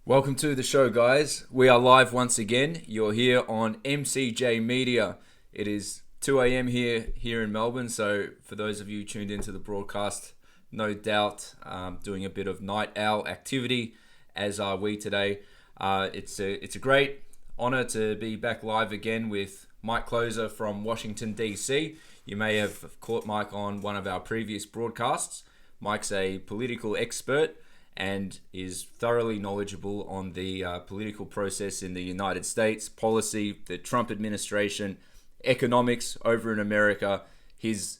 Welcome to the show, guys. We are live once again. You're here on MCJ Media. It is 2 a.m. here in Melbourne. So for those of you tuned into the broadcast, no doubt doing a bit of night owl activity, as are we today. It's a great honor to be back live again with Mike Closer from Washington, D.C. You may have caught Mike on one of our previous broadcasts. Mike's a political expert and is thoroughly knowledgeable on the political process in the United States, policy, the Trump administration, economics over in America. His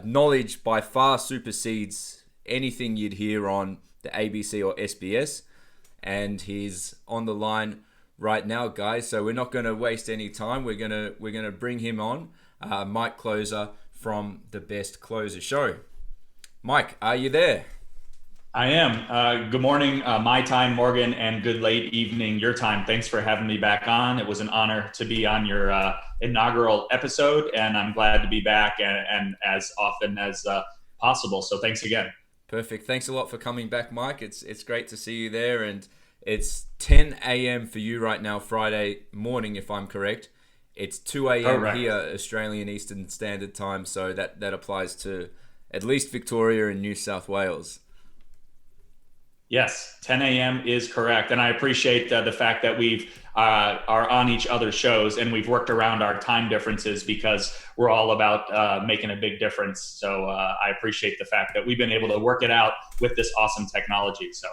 knowledge by far supersedes anything you'd hear on the ABC or SBS, and he's on the line right now, guys. So we're not going to waste any time. We're gonna bring him on, Mike Closer from The Best Closer Show. Mike, are you there? I am. Good morning, my time, Morgan, and good late evening, your time. Thanks for having me back on. It was an honor to be on your inaugural episode, and I'm glad to be back and as often as possible. So thanks again. Perfect. Thanks a lot for coming back, Mike. It's great to see you there, and it's 10 a.m. for you right now, Friday morning, if I'm correct. It's 2 a.m. Correct. here, Australian Eastern Standard Time, so that applies to at least Victoria and New South Wales. Yes, 10 a.m. is correct. And I appreciate the fact that we've are on each other's shows and we've worked around our time differences because we're all about making a big difference. So I appreciate the fact that we've been able to work it out with this awesome technology. So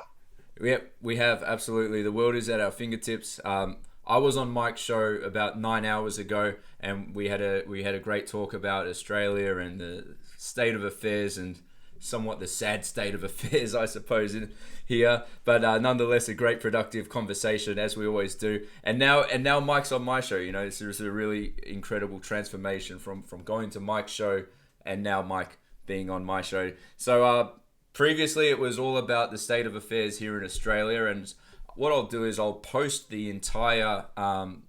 Yep, we have, absolutely. The world is at our fingertips. I was on Mike's show about 9 hours ago, and we had a great talk about Australia and the state of affairs and somewhat the sad state of affairs, I suppose, in here. But nonetheless, a great productive conversation, as we always do. And now Mike's on my show. You know, this is a really incredible transformation from going to Mike's show and now Mike being on my show. So previously, it was all about the state of affairs here in Australia, and what I'll do is I'll post the entire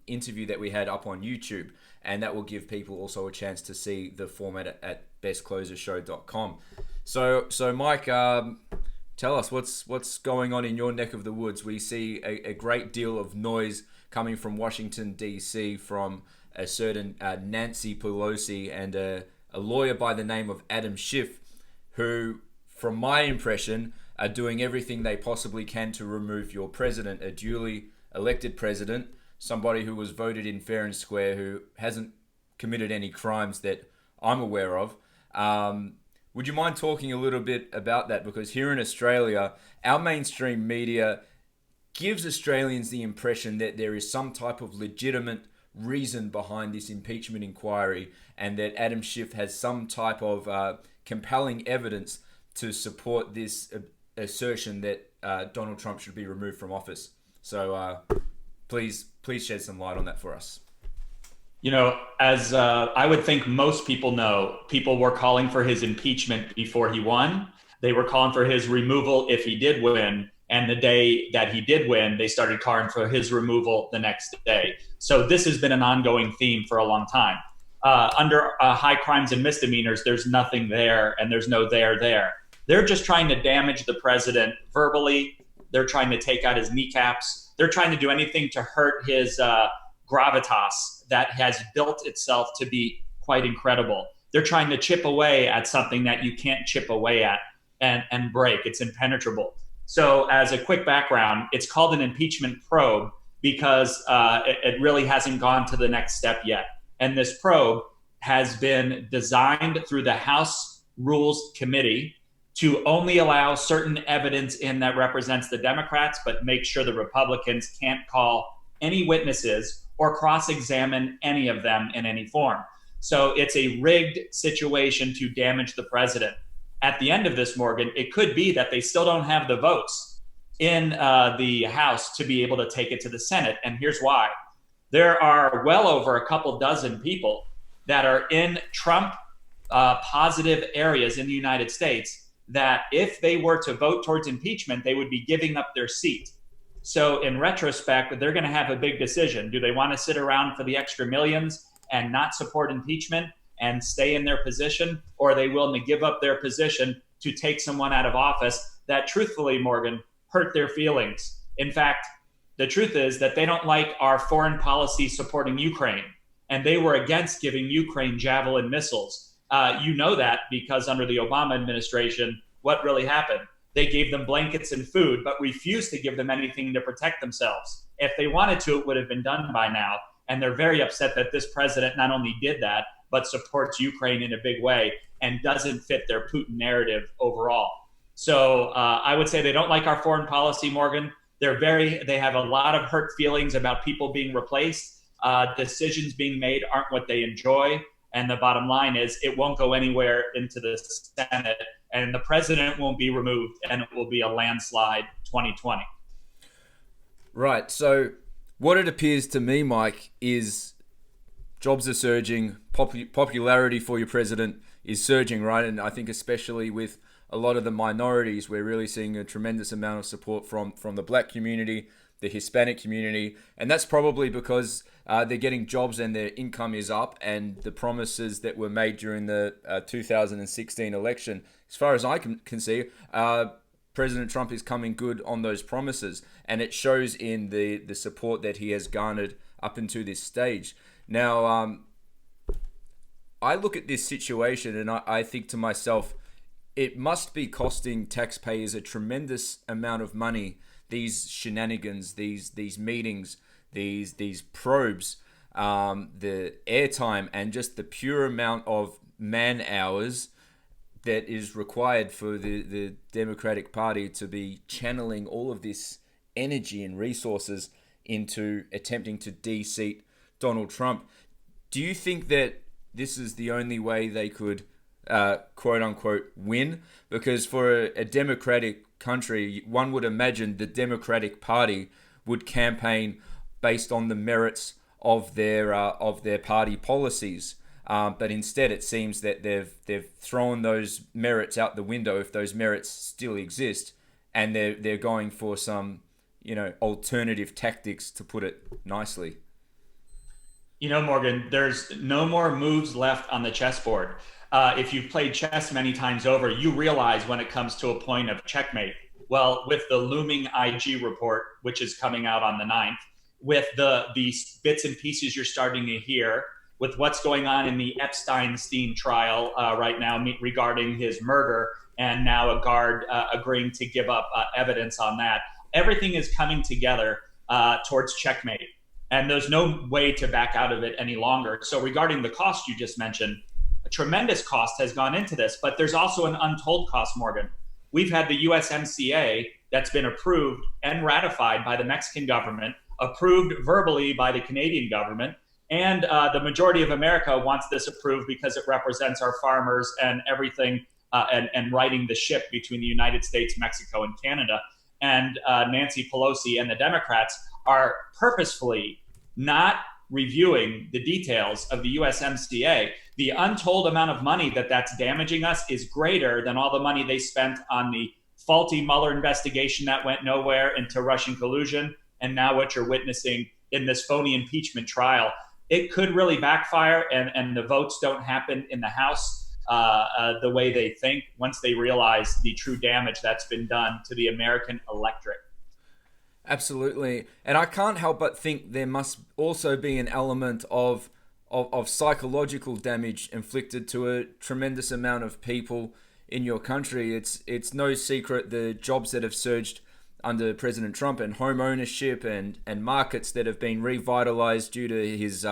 interview that we had up on YouTube, and that will give people also a chance to see the format at bestclosershow.com. So Mike, tell us what's going on in your neck of the woods. We see a great deal of noise coming from Washington, D.C. from a certain Nancy Pelosi and a lawyer by the name of Adam Schiff, who, from my impression, are doing everything they possibly can to remove your president, a duly elected president, somebody who was voted in fair and square, who hasn't committed any crimes that I'm aware of. Would you mind talking a little bit about that? Because here in Australia, our mainstream media gives Australians the impression that there is some type of legitimate reason behind this impeachment inquiry, and that Adam Schiff has some type of compelling evidence to support this assertion that Donald Trump should be removed from office. So please shed some light on that for us. You know, as I would think most people know, people were calling for his impeachment before he won. They were calling for his removal if he did win. And the day that he did win, they started calling for his removal the next day. So this has been an ongoing theme for a long time. Under high crimes and misdemeanors, there's nothing there and there's no there. They're just trying to damage the president verbally. They're trying to take out his kneecaps. They're trying to do anything to hurt his gravitas that has built itself to be quite incredible. They're trying to chip away at something that you can't chip away at and break. It's impenetrable. So as a quick background, it's called an impeachment probe because it really hasn't gone to the next step yet. And this probe has been designed through the House Rules Committee to only allow certain evidence in that represents the Democrats, but make sure the Republicans can't call any witnesses or cross-examine any of them in any form. So it's a rigged situation to damage the president. At the end of this, Morgan, it could be that they still don't have the votes in the House to be able to take it to the Senate. And here's why. There are well over a couple dozen people that are in Trump positive areas in the United States that if they were to vote towards impeachment, they would be giving up their seat. So in retrospect, they're going to have a big decision. Do they want to sit around for the extra millions and not support impeachment and stay in their position? Or are they willing to give up their position to take someone out of office that truthfully, Morgan, hurt their feelings? In fact, The truth is that they don't like our foreign policy supporting Ukraine, and they were against giving Ukraine Javelin missiles. You know that because under the Obama administration, what really happened? They gave them blankets and food, but refused to give them anything to protect themselves. If they wanted to, it would have been done by now. And they're very upset that this president not only did that, but supports Ukraine in a big way and doesn't fit their Putin narrative overall. So I would say they don't like our foreign policy, Morgan. They have a lot of hurt feelings about people being replaced. Decisions being made aren't what they enjoy. And the bottom line is it won't go anywhere into the Senate, and the president won't be removed, and it will be a landslide 2020. Right. So what it appears to me, Mike, is jobs are surging, popularity for your president is surging, right? And I think especially with a lot of the minorities, we're really seeing a tremendous amount of support from the black community, the Hispanic community, and that's probably because they're getting jobs and their income is up, and the promises that were made during the 2016 election, as far as I can see, President Trump is coming good on those promises, and it shows in the support that he has garnered up into this stage. Now, I look at this situation and I think to myself, it must be costing taxpayers a tremendous amount of money, these shenanigans, these meetings, these probes, the airtime, and just the pure amount of man hours that is required for the Democratic Party to be channeling all of this energy and resources into attempting to de-seat Donald Trump. Do you think that this is the only way they could, quote unquote, win? Because for a democratic country, one would imagine the Democratic Party would campaign based on the merits of their party policies. But instead, it seems that they've thrown those merits out the window, if those merits still exist, and they're going for some, alternative tactics, to put it nicely. Morgan, there's no more moves left on the chessboard. If you've played chess many times over, you realize when it comes to a point of checkmate. Well, with the looming IG report, which is coming out on the 9th, with these bits and pieces you're starting to hear, with what's going on in the Epstein trial right now regarding his murder, and now a guard agreeing to give up evidence on that, everything is coming together towards checkmate. And there's no way to back out of it any longer. So regarding the cost you just mentioned, a tremendous cost has gone into this, but there's also an untold cost, Morgan. We've had the USMCA that's been approved and ratified by the Mexican government, approved verbally by the Canadian government, and the majority of America wants this approved because it represents our farmers and everything, and righting the ship between the United States, Mexico, and Canada. And Nancy Pelosi and the Democrats are purposefully not reviewing the details of the USMCA. The untold amount of money that's damaging us is greater than all the money they spent on the faulty Mueller investigation that went nowhere into Russian collusion, and now what you're witnessing in this phony impeachment trial. It could really backfire, and the votes don't happen in the House the way they think once they realize the true damage that's been done to the American electorate. Absolutely. And I can't help but think there must also be an element of psychological damage inflicted to a tremendous amount of people in your country. It's no secret the jobs that have surged under President Trump, and home ownership and markets that have been revitalized due to his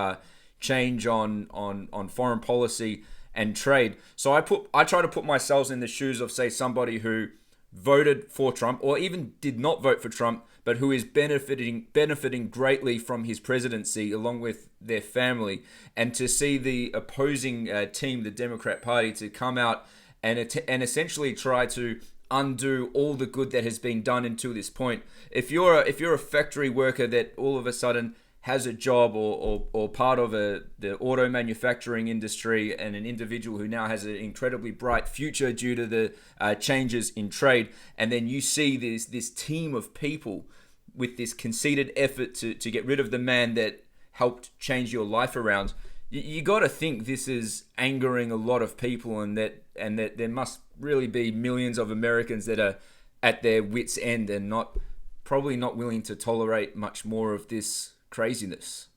change on foreign policy and trade. So I try to put myself in the shoes of, say, somebody who voted for Trump or even did not vote for Trump, but who is benefiting greatly from his presidency along with their family. And to see the opposing team, the Democrat Party, to come out and essentially try to undo all the good that has been done until this point. If you're a factory worker that all of a sudden has a job or part of the auto manufacturing industry, and an individual who now has an incredibly bright future due to the changes in trade, and then you see this team of people with this conceited effort to get rid of the man that helped change your life around, you got to think this is angering a lot of people, and that there must really be millions of Americans that are at their wits' end and not probably not willing to tolerate much more of this craziness.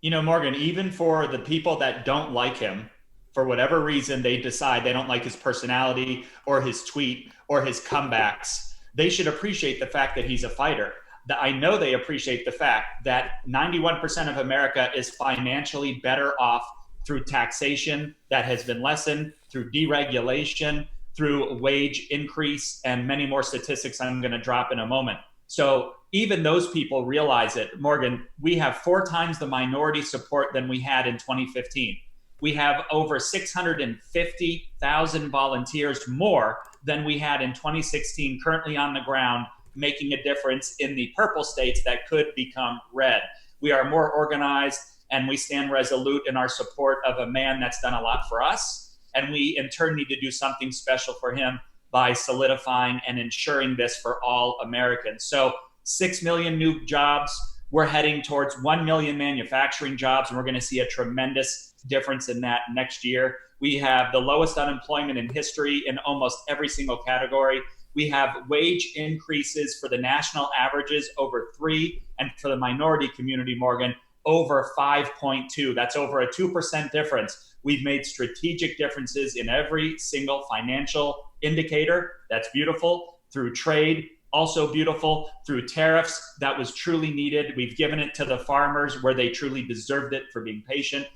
Morgan, even for the people that don't like him, for whatever reason, they decide they don't like his personality or his tweet or his comebacks, they should appreciate the fact that he's a fighter. I know they appreciate the fact that 91% of America is financially better off through taxation that has been lessened, through deregulation, through wage increase, and many more statistics I'm going to drop in a moment. So even those people realize it. Morgan, we have 4 times the minority support than we had in 2015. We have over 650,000 volunteers more than we had in 2016 currently on the ground, making a difference in the purple states that could become red. We are more organized, and we stand resolute in our support of a man that's done a lot for us. And we in turn need to do something special for him by solidifying and ensuring this for all Americans. So 6 million new jobs. We're heading towards 1 million manufacturing jobs, and we're going to see a tremendous difference in that next year. We have the lowest unemployment in history in almost every single category. We have wage increases for the national averages over 3, and for the minority community, Morgan, over 5.2. That's over a 2% difference. We've made strategic differences in every single financial indicator. That's beautiful. Through trade, also beautiful. Through tariffs, that was truly needed. We've given it to the farmers where they truly deserved it for being patient.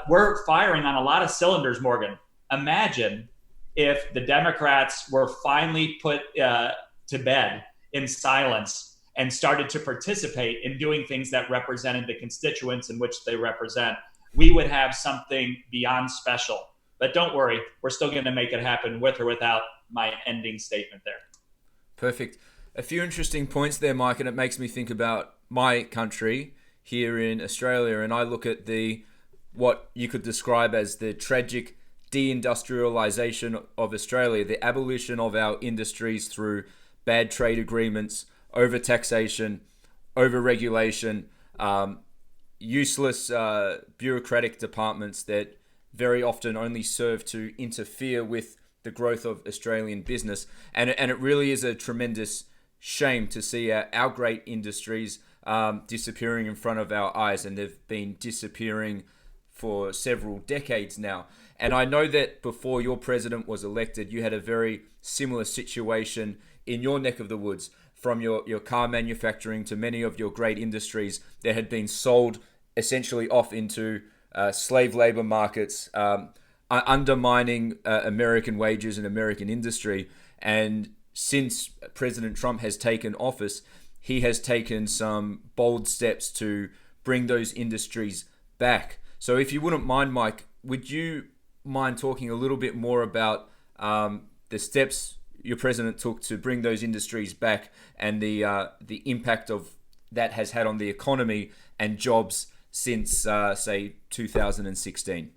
We're firing on a lot of cylinders, Morgan. Imagine if the Democrats were finally put to bed in silence and started to participate in doing things that represented the constituents in which they represent. We would have something beyond special. But don't worry, we're still going to make it happen with or without my ending statement there. Perfect. A few interesting points there, Mike, and it makes me think about my country here in Australia, and I look at what you could describe as the tragic deindustrialization of Australia, the abolition of our industries through bad trade agreements, over taxation, over regulation, useless bureaucratic departments that very often only serve to interfere with the growth of Australian business. And it really is a tremendous shame to see our great industries disappearing in front of our eyes, and they've been disappearing for several decades now. And I know that before your president was elected, you had a very similar situation in your neck of the woods, from your car manufacturing to many of your great industries that had been sold essentially off into slave labor markets, undermining American wages and American industry. And since President Trump has taken office, he has taken some bold steps to bring those industries back. So if you wouldn't mind, Mike, would you mind talking a little bit more about the steps your president took to bring those industries back, and the impact of that has had on the economy and jobs since, say, 2016?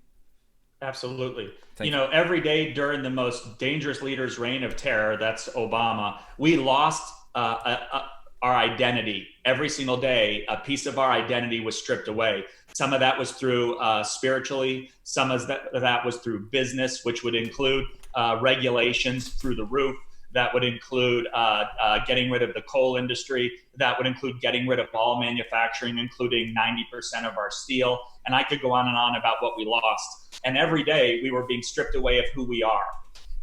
Absolutely. Every day during the most dangerous leader's reign of terror, that's Obama, we lost our identity. Every single day, a piece of our identity was stripped away. Some of that was through spiritually. Some of that was through business, which would include regulations through the roof. That would include getting rid of the coal industry. That would include getting rid of all manufacturing, including 90% of our steel. And I could go on and on about what we lost. And every day we were being stripped away of who we are.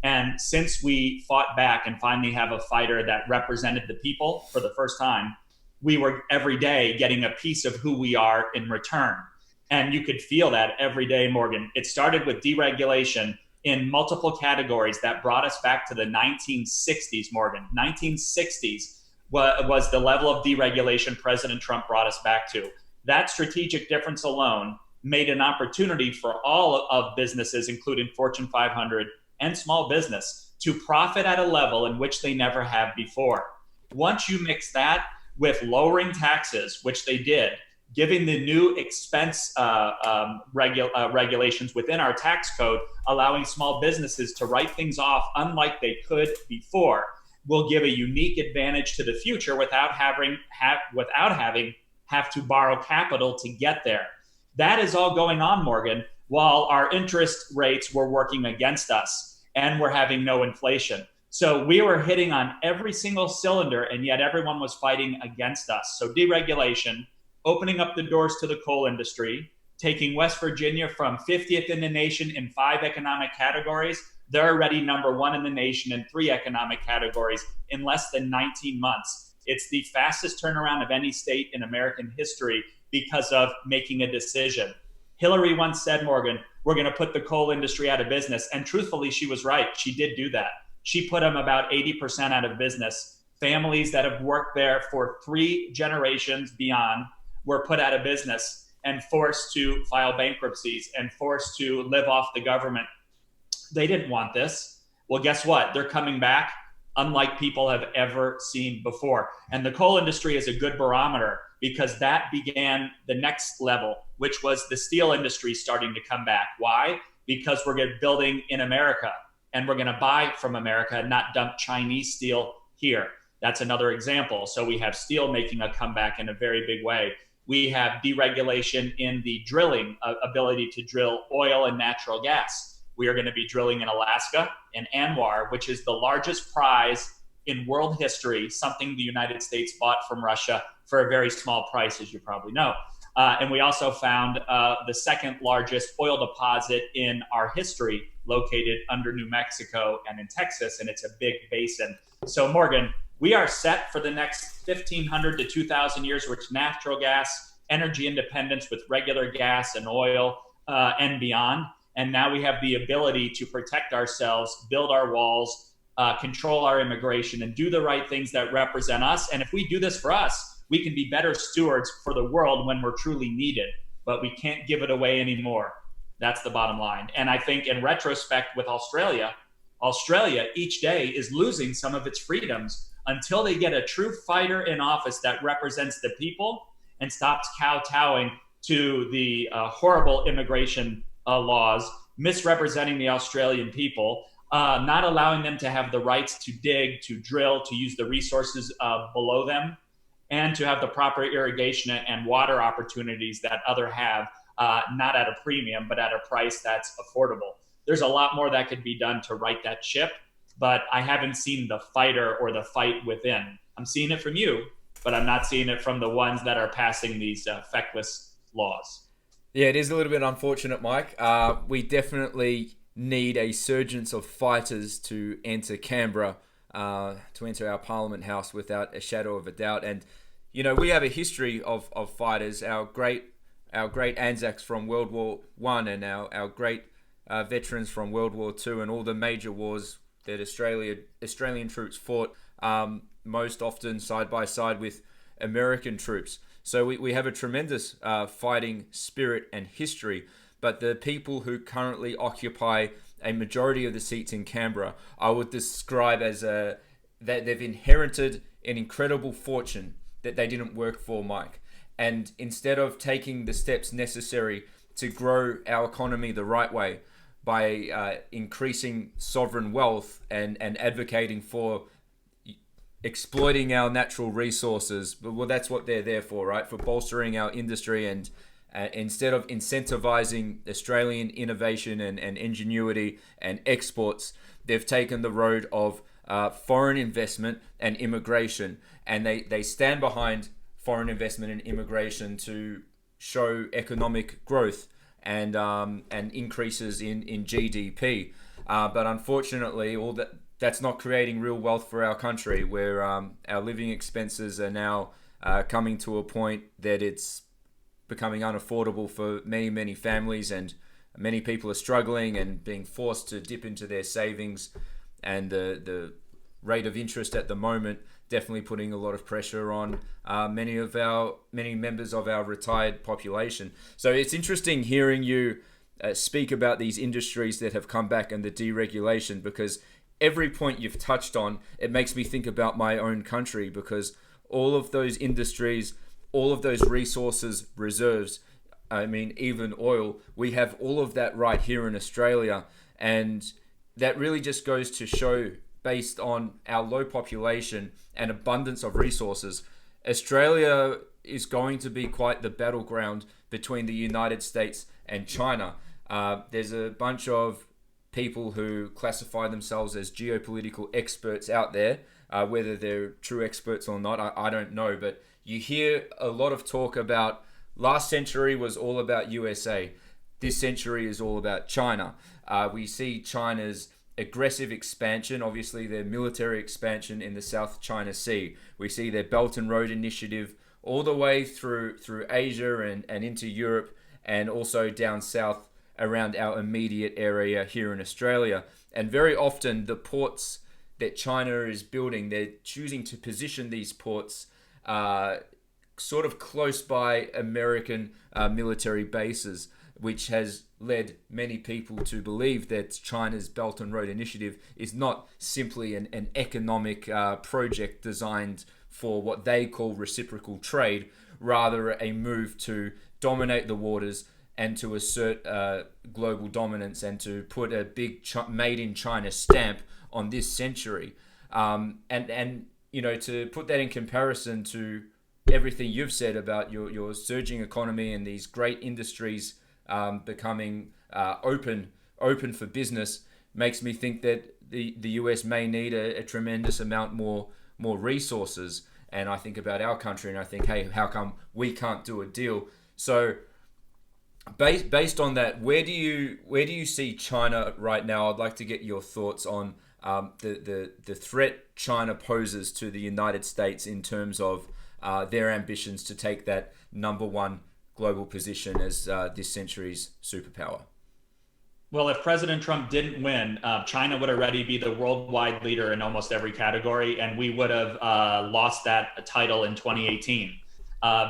And since we fought back and finally have a fighter that represented the people for the first time, we were every day getting a piece of who we are in return. And you could feel that every day, Morgan. It started with deregulation in multiple categories that brought us back to the 1960s, Morgan. 1960s was the level of deregulation President Trump brought us back to. That strategic difference alone made an opportunity for all of businesses, including Fortune 500 and small business, to profit at a level in which they never have before. Once you mix that with lowering taxes, which they did, giving the new expense regulations within our tax code, allowing small businesses to write things off unlike they could before, will give a unique advantage to the future without having to borrow capital to get there. That is all going on, Morgan, while our interest rates were working against us and we're having no inflation. So we were hitting on every single cylinder, and yet everyone was fighting against us. So deregulation, opening up the doors to the coal industry, taking West Virginia from 50th in the nation in 5 economic categories. They're already number 1 in the nation in 3 economic categories in less than 19 months. It's the fastest turnaround of any state in American history because of making a decision. Hillary once said, Morgan, we're going to put the coal industry out of business. And truthfully, she was right. She did do that. She put them about 80% out of business. Families that have worked there for 3 generations beyond were put out of business and forced to file bankruptcies and forced to live off the government. They didn't want this. Well, guess what? They're coming back unlike people have ever seen before. And the coal industry is a good barometer because that began the next level, which was the steel industry starting to come back. Why? Because we're building in America and we're going to buy from America and not dump Chinese steel here. That's another example. So we have steel making a comeback in a very big way. We have deregulation in the drilling, ability to drill oil and natural gas. We are going to be drilling in Alaska, in Anwar, which is the largest prize in world history, something the United States bought from Russia for a very small price, as you probably know. And we also found the second largest oil deposit in our history located under New Mexico and in Texas, and it's a big basin. So Morgan, we are set for the next 1,500 to 2,000 years with natural gas, energy independence with regular gas and oil and beyond. And now we have the ability to protect ourselves, build our walls, control our immigration, and do the right things that represent us. And if we do this for us, we can be better stewards for the world when we're truly needed. But we can't give it away anymore. That's the bottom line. And I think in retrospect with Australia each day is losing some of its freedoms until they get a true fighter in office that represents the people and stops kowtowing to the horrible immigration laws, misrepresenting the Australian people, not allowing them to have the rights to dig, to drill, to use the resources below them, and to have the proper irrigation and water opportunities that others have, not at a premium, but at a price that's affordable. There's a lot more that could be done to right that ship, but I haven't seen the fighter or the fight within. I'm seeing it from you, but I'm not seeing it from the ones that are passing these feckless laws. Yeah, it is a little bit unfortunate, Mike. We definitely need a surgence of fighters to enter Canberra, to enter our Parliament House without a shadow of a doubt. And, you know, we have a history of fighters. Our great Anzacs from World War I and our great veterans from World War II and all the major wars that Australian troops fought, most often side by side with American troops. So we have a tremendous fighting spirit and history, but the people who currently occupy a majority of the seats in Canberra, I would describe as that they've inherited an incredible fortune that they didn't work for, Mike. And instead of taking the steps necessary to grow our economy the right way by increasing sovereign wealth and advocating for exploiting our natural resources, well, that's what they're there for, right? For bolstering our industry and instead of incentivizing Australian innovation and ingenuity and exports, they've taken the road of foreign investment and immigration, and they stand behind foreign investment and immigration to show economic growth and increases in GDP. But unfortunately, that's not creating real wealth for our country, where our living expenses are now coming to a point that it's becoming unaffordable for many, many families, and many people are struggling and being forced to dip into their savings, and the rate of interest at the moment definitely putting a lot of pressure on many members of our retired population. So it's interesting hearing you speak about these industries that have come back and the deregulation, because every point you've touched on, it makes me think about my own country, because all of those industries, all of those resources, reserves, I mean, even oil, we have all of that right here in Australia. And that really just goes to show, based on our low population and abundance of resources, Australia is going to be quite the battleground between the United States and China. There's a bunch of people who classify themselves as geopolitical experts out there. Whether they're true experts or not, I don't know. But you hear a lot of talk about last century was all about USA. This century is all about China. We see China's aggressive expansion, obviously their military expansion in the South China Sea. We see their Belt and Road Initiative all the way through Asia and into Europe, and also down south around our immediate area here in Australia. And very often the ports that China is building, they're choosing to position these ports sort of close by American military bases, which has led many people to believe that China's Belt and Road Initiative is not simply an economic project designed for what they call reciprocal trade, rather a move to dominate the waters and to assert global dominance and to put a big made in China stamp on this century. And you know, to put that in comparison to everything you've said about your surging economy and these great industries becoming open for business, makes me think that the US may need a tremendous amount more resources. And I think about our country and I think, hey, how come we can't do a deal? So based on that, where do you see China right now? I'd like to get your thoughts on the threat China poses to the United States in terms of their ambitions to take that number one global position as this century's superpower. Well, if President Trump didn't win, China would already be the worldwide leader in almost every category, and we would have lost that title in 2018.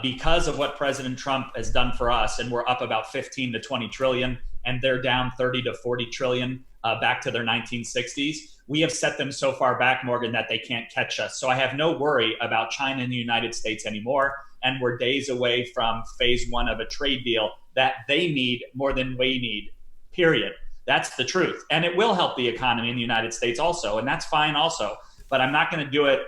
Because of what President Trump has done for us, and we're up about 15 to 20 trillion, and they're down 30 to 40 trillion back to their 1960s. We have set them so far back, Morgan, that they can't catch us. So I have no worry about China and the United States anymore. And we're days away from phase one of a trade deal that they need more than we need, period. That's the truth. And it will help the economy in the United States also. And that's fine also. But I'm not going to do it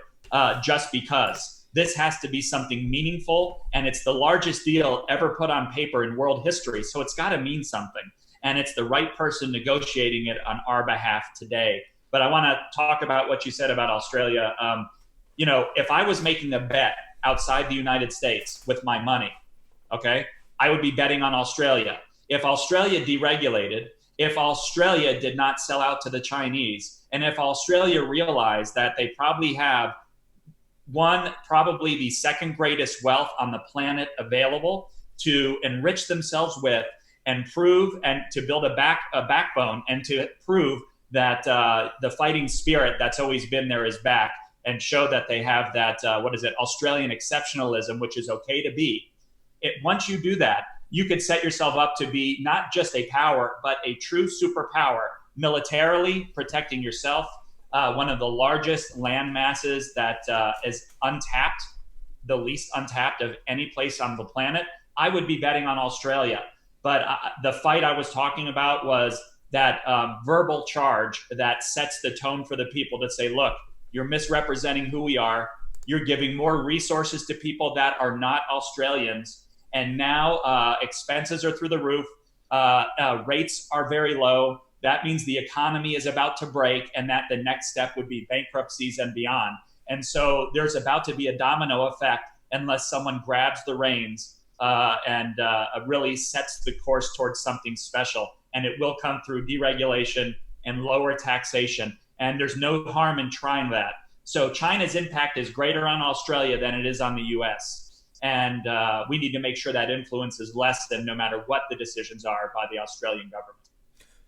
just because. This has to be something meaningful. And it's the largest deal ever put on paper in world history. So it's got to mean something. And it's the right person negotiating it on our behalf today. But I want to talk about what you said about Australia. You know, if I was making a bet outside the United States with my money, okay, I would be betting on Australia. If Australia deregulated, if Australia did not sell out to the Chinese, and if Australia realized that they probably have probably the second greatest wealth on the planet available to enrich themselves with and prove and to build a backbone and to prove that the fighting spirit that's always been there is back, and show that they have that, Australian exceptionalism, which is okay to be. Once you do that, you could set yourself up to be not just a power, but a true superpower, militarily protecting yourself, one of the largest land masses that is untapped, the least untapped of any place on the planet. I would be betting on Australia. But the fight I was talking about was that verbal charge that sets the tone for the people to say, look, you're misrepresenting who we are. You're giving more resources to people that are not Australians. And now expenses are through the roof. Rates are very low. That means the economy is about to break, and that the next step would be bankruptcies and beyond. And so there's about to be a domino effect unless someone grabs the reins and really sets the course towards something special. And it will come through deregulation and lower taxation. And there's no harm in trying that. So China's impact is greater on Australia than it is on the US. And we need to make sure that influence is less than no matter what the decisions are by the Australian government.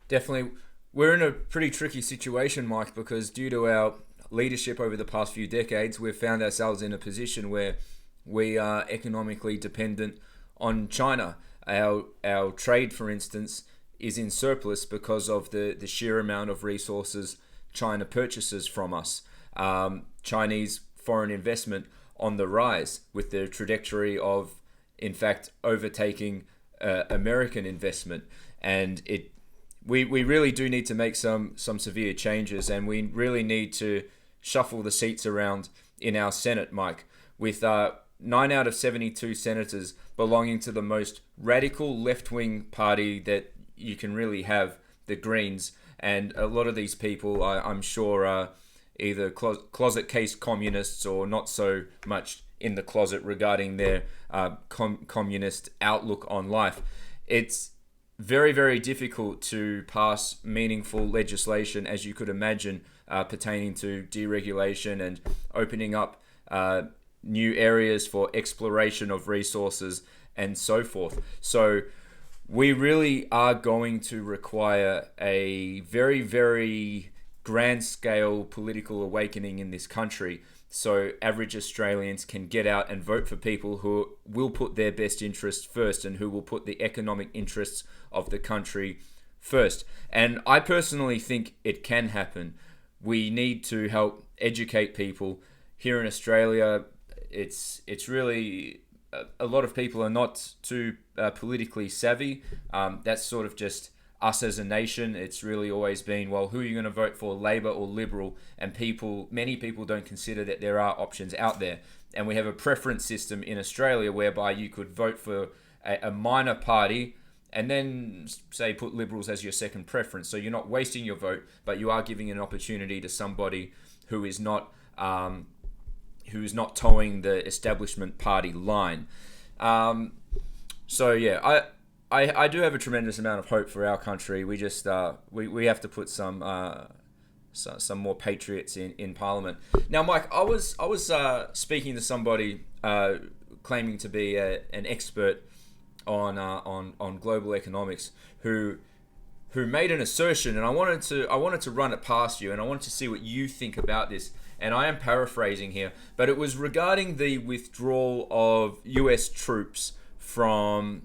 Definitely. We're in a pretty tricky situation, Mike, because due to our leadership over the past few decades, we've found ourselves in a position where we are economically dependent on China. Our trade, for instance, is in surplus because of the sheer amount of resources China purchases from us. Chinese foreign investment on the rise, with the trajectory of, in fact, overtaking American investment. And we really do need to make some severe changes, and we really need to shuffle the seats around in our Senate, Mike, with 9 out of 72 senators belonging to the most radical left-wing party that you can really have, the Greens. And a lot of these people, I'm sure, are either closet case communists or not so much in the closet regarding their communist outlook on life. It's very, very difficult to pass meaningful legislation, as you could imagine, pertaining to deregulation and opening up new areas for exploration of resources and so forth. So we really are going to require a very, very grand scale political awakening in this country, so average Australians can get out and vote for people who will put their best interests first and who will put the economic interests of the country first. And I personally think it can happen. We need to help educate people. Here in Australia, it's really, a lot of people are not too politically savvy. That's sort of just us as a nation. It's really always been, well, who are you going to vote for, Labor or Liberal? And many people don't consider that there are options out there. And we have a preference system in Australia whereby you could vote for a minor party and then, say, put Liberals as your second preference. So you're not wasting your vote, but you are giving an opportunity to somebody who is not towing the establishment party line. So yeah, I do have a tremendous amount of hope for our country. We just we have to put some more patriots in Parliament. Now, Mike, I was speaking to somebody claiming to be an expert on global economics who made an assertion, and I wanted to run it past you, and I wanted to see what you think about this. And I am paraphrasing here, but it was regarding the withdrawal of US troops from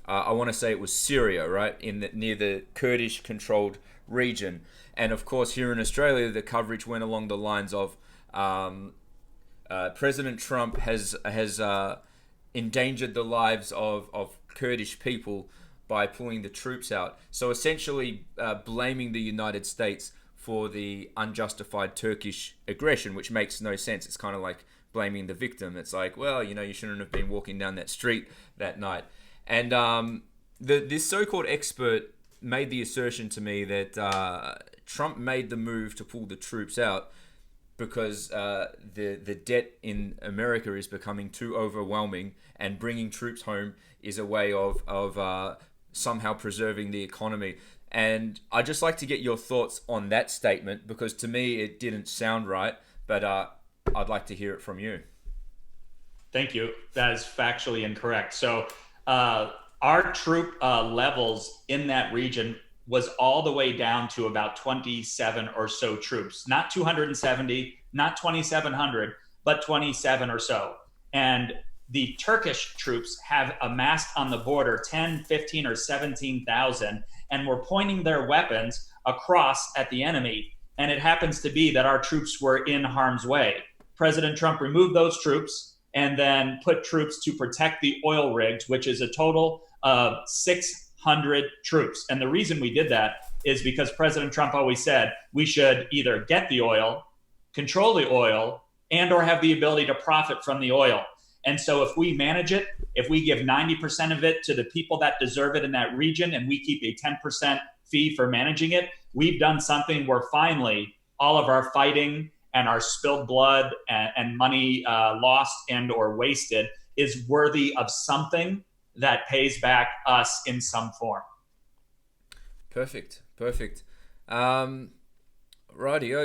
I want to say it was Syria, right, near the Kurdish-controlled region. And of course, here in Australia, the coverage went along the lines of President Trump has endangered the lives of Kurdish people by pulling the troops out. So essentially, blaming the United States for the unjustified Turkish aggression, which makes no sense. It's kind of like blaming the victim. It's like, well, you shouldn't have been walking down that street that night. And this so-called expert made the assertion to me that Trump made the move to pull the troops out because the debt in America is becoming too overwhelming, and bringing troops home is a way of somehow preserving the economy. And I'd just like to get your thoughts on that statement, because to me it didn't sound right, but I'd like to hear it from you. Thank you. That is factually incorrect. So our troop levels in that region was all the way down to about 27 or so troops, not 270, not 2,700, but 27 or so. And the Turkish troops have amassed on the border 10, 15, or 17,000, and were pointing their weapons across at the enemy. And it happens to be that our troops were in harm's way. President Trump removed those troops and then put troops to protect the oil rigs, which is a total of 600 troops. And the reason we did that is because President Trump always said we should either get the oil, control the oil, and or have the ability to profit from the oil. And so if we manage it, if we give 90% of it to the people that deserve it in that region, and we keep a 10% fee for managing it, we've done something where finally all of our fighting and our spilled blood and money lost and or wasted is worthy of something that pays back us in some form. Perfect. Rightio.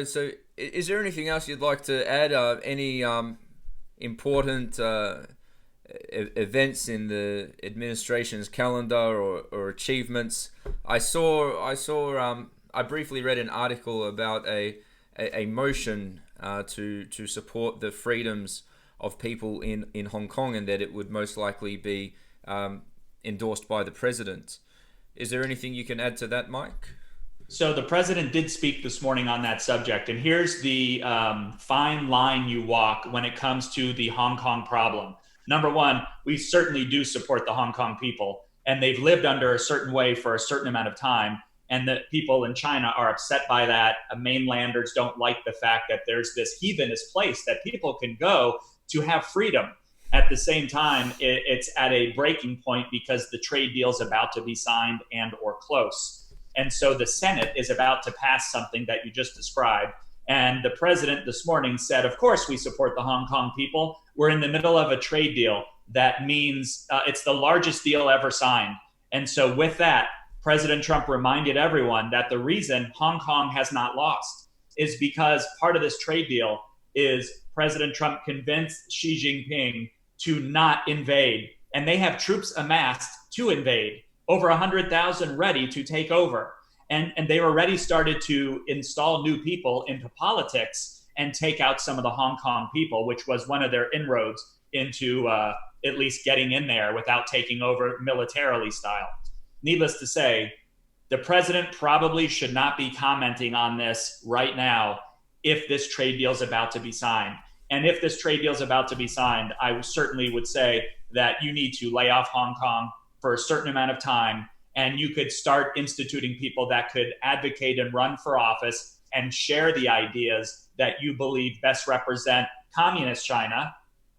So is there anything else you'd like to add? Any important events in the administration's calendar or achievements? I briefly read an article about a motion to support the freedoms of people in Hong Kong, and that it would most likely be endorsed by the president. Is there anything you can add to that, Mike? So the president did speak this morning on that subject, and here's the fine line you walk when it comes to the Hong Kong problem. Number one, we certainly do support the Hong Kong people, and they've lived under a certain way for a certain amount of time, and the people in China are upset by that. Mainlanders don't like the fact that there's this heathenist place that people can go to have freedom. At the same time, it's at a breaking point because the trade deal is about to be signed and or close. And so the Senate is about to pass something that you just described. And the president this morning said, of course, we support the Hong Kong people. We're in the middle of a trade deal that means it's the largest deal ever signed. And so with that, President Trump reminded everyone that the reason Hong Kong has not lost is because part of this trade deal is President Trump convinced Xi Jinping to not invade. And they have troops amassed to invade, over 100,000 ready to take over. And they already started to install new people into politics and take out some of the Hong Kong people, which was one of their inroads into at least getting in there without taking over militarily style. Needless to say, the president probably should not be commenting on this right now if this trade deal is about to be signed. And if this trade deal is about to be signed, I certainly would say that you need to lay off Hong Kong for a certain amount of time, and you could start instituting people that could advocate and run for office and share the ideas that you believe best represent communist China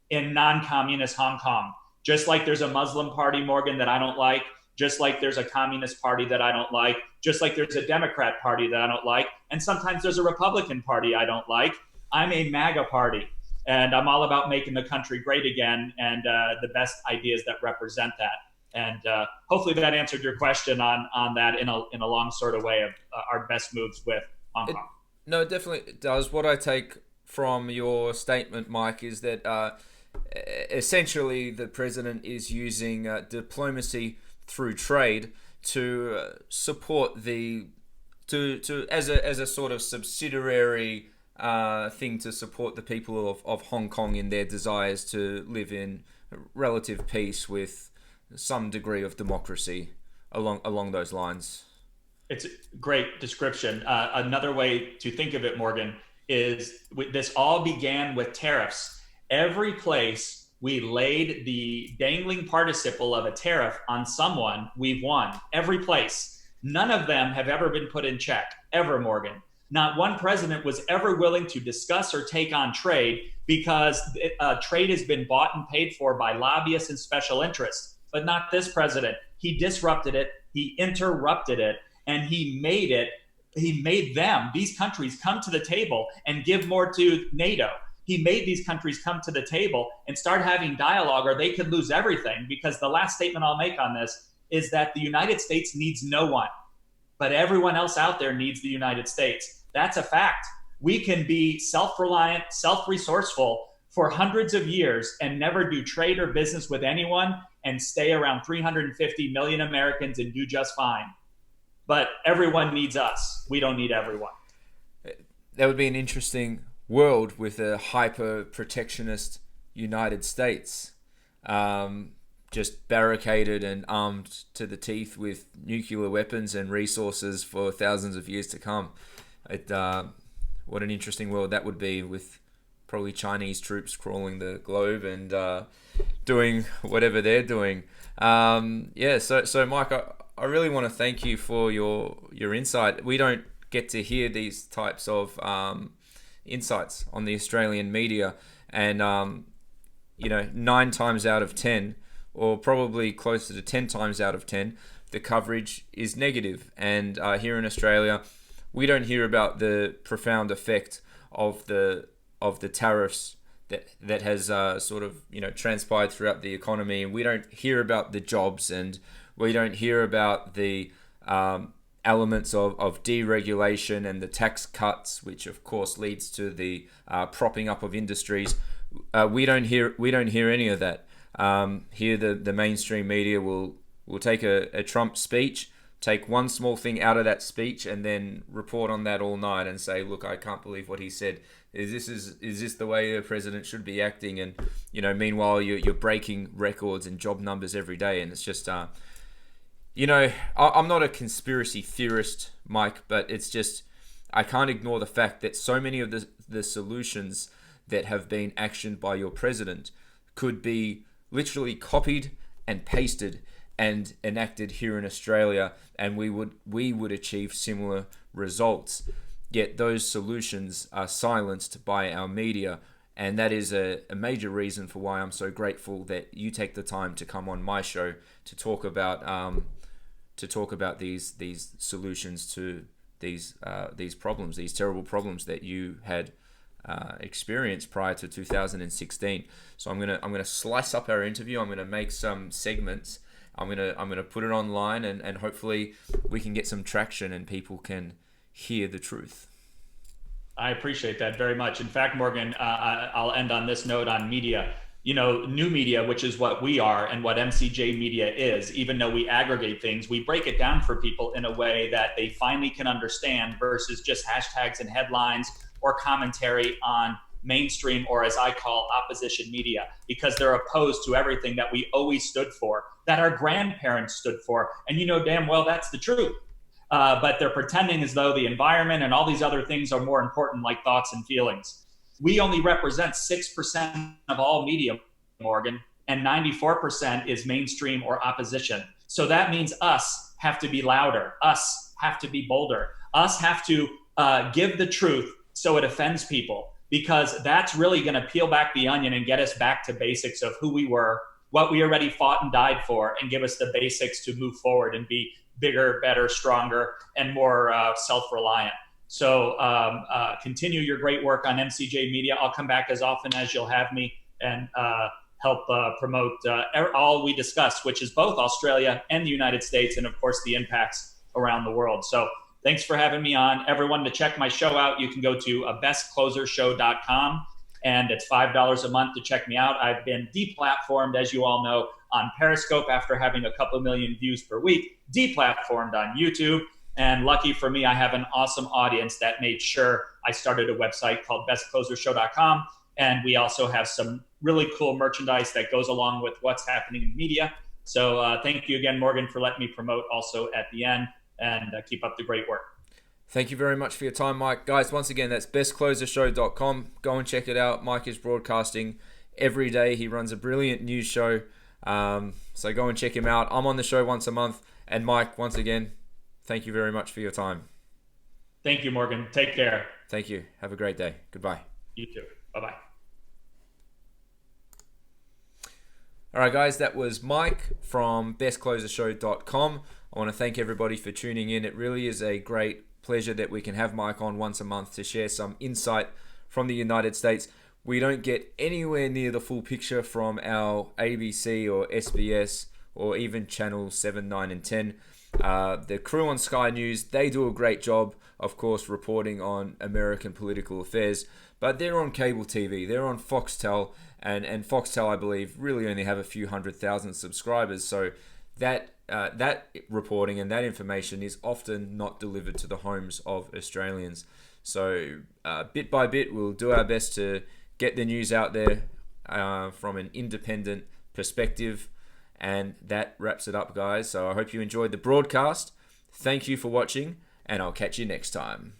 in non-communist Hong Kong. Just like there's a Muslim party, Morgan, that I don't like, just like there's a communist party that I don't like, just like there's a Democrat party that I don't like, and sometimes there's a Republican party I don't like. I'm a MAGA party, and I'm all about making the country great again and the best ideas that represent that. And hopefully that answered your question on that in a long sort of way of our best moves with Hong Kong. No, it definitely does. What I take from your statement, Mike, is that essentially the president is using diplomacy through trade to support as a sort of subsidiary thing to support the people of Hong Kong in their desires to live in relative peace with some degree of democracy along those lines. It's a great description. Another way to think of it, Morgan, is this all began with tariffs. Every place we laid the dangling participle of a tariff on someone, we've won. Every place. None of them have ever been put in check, ever, Morgan. Not one president was ever willing to discuss or take on trade because trade has been bought and paid for by lobbyists and special interests. But not this president. He disrupted it, he interrupted it, and he made them, these countries, come to the table and give more to NATO. He made these countries come to the table and start having dialogue, or they could lose everything. Because the last statement I'll make on this is that the United States needs no one, but everyone else out there needs the United States. That's a fact. We can be self-reliant, self-resourceful for hundreds of years and never do trade or business with anyone and stay around 350 million Americans and do just fine. But everyone needs us. We don't need everyone. That would be an interesting world with a hyper-protectionist United States, just barricaded and armed to the teeth with nuclear weapons and resources for thousands of years to come. What an interesting world that would be, with probably Chinese troops crawling the globe and doing whatever they're doing. So Mike, I really want to thank you for your insight. We don't get to hear these types of insights on the Australian media, and 9 times out of 10, or probably closer to 10 times out of 10, the coverage is negative. And here in Australia, we don't hear about the profound effect of the tariffs that has transpired throughout the economy, and we don't hear about the jobs, and we don't hear about the elements of deregulation and the tax cuts, which of course leads to the propping up of industries. We don't hear any of that. Here the mainstream media will take a Trump speech, take one small thing out of that speech, and then report on that all night and say, look, I can't believe what he said. Is this the way a president should be acting? And meanwhile you're breaking records and job numbers every day, and it's just I'm not a conspiracy theorist, Mike, but it's just I can't ignore the fact that so many of the solutions that have been actioned by your president could be literally copied and pasted and enacted here in Australia, and we would achieve similar results. Yet those solutions are silenced by our media, and that is a major reason for why I'm so grateful that you take the time to come on my show to talk about to talk about these solutions to these problems, these terrible problems that you had experienced prior to 2016. So I'm gonna slice up our interview. I'm gonna make some segments. I'm gonna put it online, and hopefully we can get some traction and people can hear the truth. I appreciate that very much. In fact, Morgan, I'll end on this note on media. New media, which is what we are and what MCJ Media is, even though we aggregate things, we break it down for people in a way that they finally can understand versus just hashtags and headlines or commentary on mainstream, or as I call, opposition media, because they're opposed to everything that we always stood for, that our grandparents stood for. And you know damn well that's the truth. But they're pretending as though the environment and all these other things are more important, like thoughts and feelings. We only represent 6% of all media, Morgan, and 94% is mainstream or opposition. So that means us have to be louder. Us have to be bolder. Us have to give the truth so it offends people, because that's really going to peel back the onion and get us back to basics of who we were, what we already fought and died for, and give us the basics to move forward and be bigger, better, stronger, and more self-reliant. So continue your great work on MCJ Media. I'll come back as often as you'll have me and help promote all we discussed, which is both Australia and the United States, and of course the impacts around the world. So thanks for having me on. Everyone, to check my show out, you can go to TheBestCloserShow.com, and it's $5 a month to check me out. I've been deplatformed, as you all know, on Periscope after having a couple million views per week, deplatformed on YouTube. And lucky for me, I have an awesome audience that made sure I started a website called BestCloserShow.com. And we also have some really cool merchandise that goes along with what's happening in media. So thank you again, Morgan, for letting me promote also at the end, and keep up the great work. Thank you very much for your time, Mike. Guys, once again, that's bestclosershow.com. Go and check it out. Mike is broadcasting every day. He runs a brilliant news show. So go and check him out. I'm on the show once a month. And Mike, once again, thank you very much for your time. Thank you, Morgan. Take care. Thank you. Have a great day. Goodbye. You too. Bye-bye. All right, guys, that was Mike from bestclosershow.com. I want to thank everybody for tuning in. It really is a great pleasure that we can have Mike on once a month to share some insight from the United States. We don't get anywhere near the full picture from our ABC or SBS or even channels 7, 9, and 10. The crew on Sky News, they do a great job, of course, reporting on American political affairs, but they're on cable TV, they're on Foxtel, and Foxtel, I believe, really only have a few 100,000 subscribers, so that reporting and that information is often not delivered to the homes of Australians. So bit by bit, we'll do our best to get the news out there from an independent perspective. And that wraps it up, guys. So I hope you enjoyed the broadcast. Thank you for watching, and I'll catch you next time.